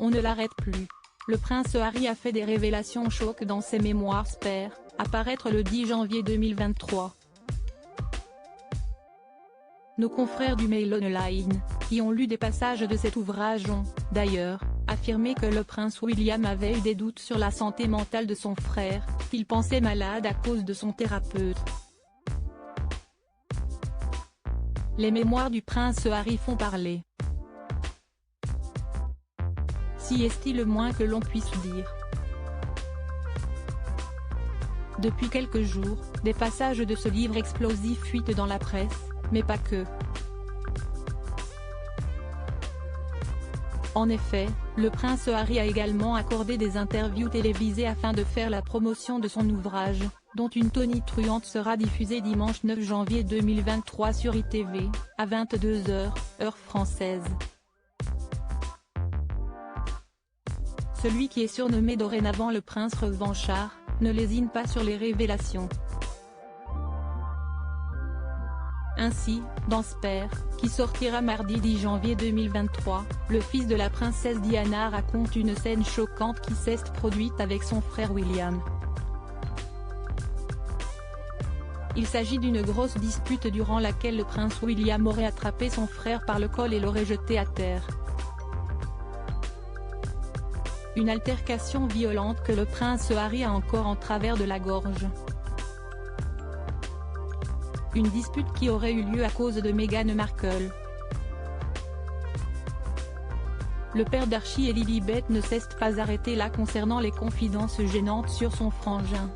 on ne l'arrête plus. Le prince Harry a fait des révélations choc dans ses mémoires Spare, à paraître le 10 janvier 2023. Nos confrères du Mail Online, qui ont lu des passages de cet ouvrage ont, d'ailleurs, affirmé que le prince William avait eu des doutes sur la santé mentale de son frère, qu'il pensait malade à cause de son thérapeute. Les mémoires du prince Harry font parler. Si est-il le moins que l'on puisse dire. Depuis quelques jours, des passages de ce livre explosif fuitent dans la presse, mais pas que. En effet, le prince Harry a également accordé des interviews télévisées afin de faire la promotion de son ouvrage, dont une tonitruante sera diffusée dimanche 9 janvier 2023 sur ITV, à 22 h, heure française. Celui qui est surnommé dorénavant le prince revanchard, ne lésine pas sur les révélations. Ainsi, dans Spare, qui sortira mardi 10 janvier 2023, le fils de la princesse Diana raconte une scène choquante qui s'est produite avec son frère William. Il s'agit d'une grosse dispute durant laquelle le prince William aurait attrapé son frère par le col et l'aurait jeté à terre. Une altercation violente que le prince Harry a encore en travers de la gorge. Une dispute qui aurait eu lieu à cause de Meghan Markle. Le père d'Archie et Lilibet ne s'est pas arrêté là concernant les confidences gênantes sur son frangin.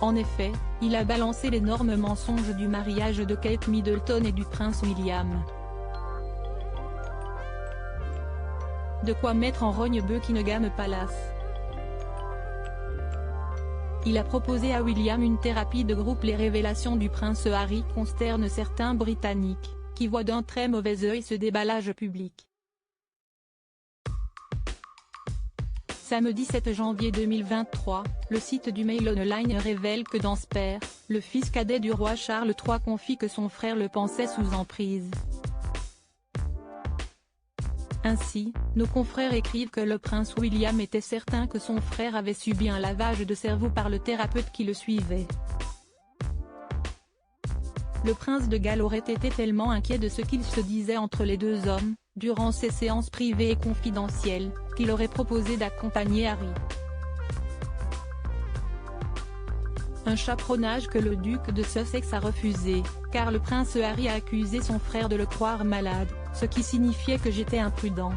En effet, il a balancé l'énorme mensonge du mariage de Kate Middleton et du prince William. De quoi mettre en rogne Buckingham Palace. Il a proposé à William une thérapie de groupe. Les révélations du prince Harry consternent certains Britanniques, qui voient d'un très mauvais œil ce déballage public. Samedi 7 janvier 2023, le site du Mail Online révèle que dans Spare, le fils cadet du roi Charles III confie que son frère le pensait sous emprise. Ainsi, nos confrères écrivent que le prince William était certain que son frère avait subi un lavage de cerveau par le thérapeute qui le suivait. Le prince de Galles aurait été tellement inquiet de ce qu'il se disait entre les deux hommes, durant ses séances privées et confidentielles, qu'il aurait proposé d'accompagner Harry. Un chaperonnage que le duc de Sussex a refusé, car le prince Harry a accusé son frère de le croire malade, ce qui signifiait que j'étais imprudent.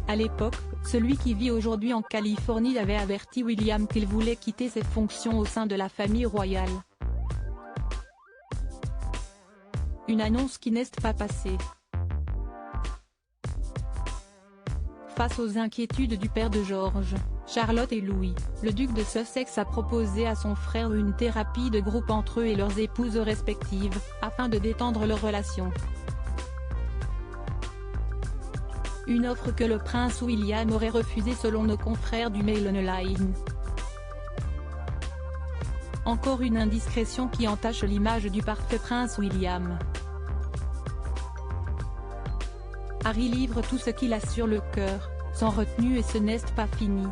À l'époque, celui qui vit aujourd'hui en Californie avait averti William qu'il voulait quitter ses fonctions au sein de la famille royale. Une annonce qui n'est pas passée. Face aux inquiétudes du père de George, Charlotte et Louis, le duc de Sussex a proposé à son frère une thérapie de groupe entre eux et leurs épouses respectives, afin de détendre leur relation. Une offre que le prince William aurait refusée selon nos confrères du Mail Online. Encore une indiscrétion qui entache l'image du parfait prince William. Harry livre tout ce qu'il a sur le cœur, sans retenue, et ce n'est pas fini.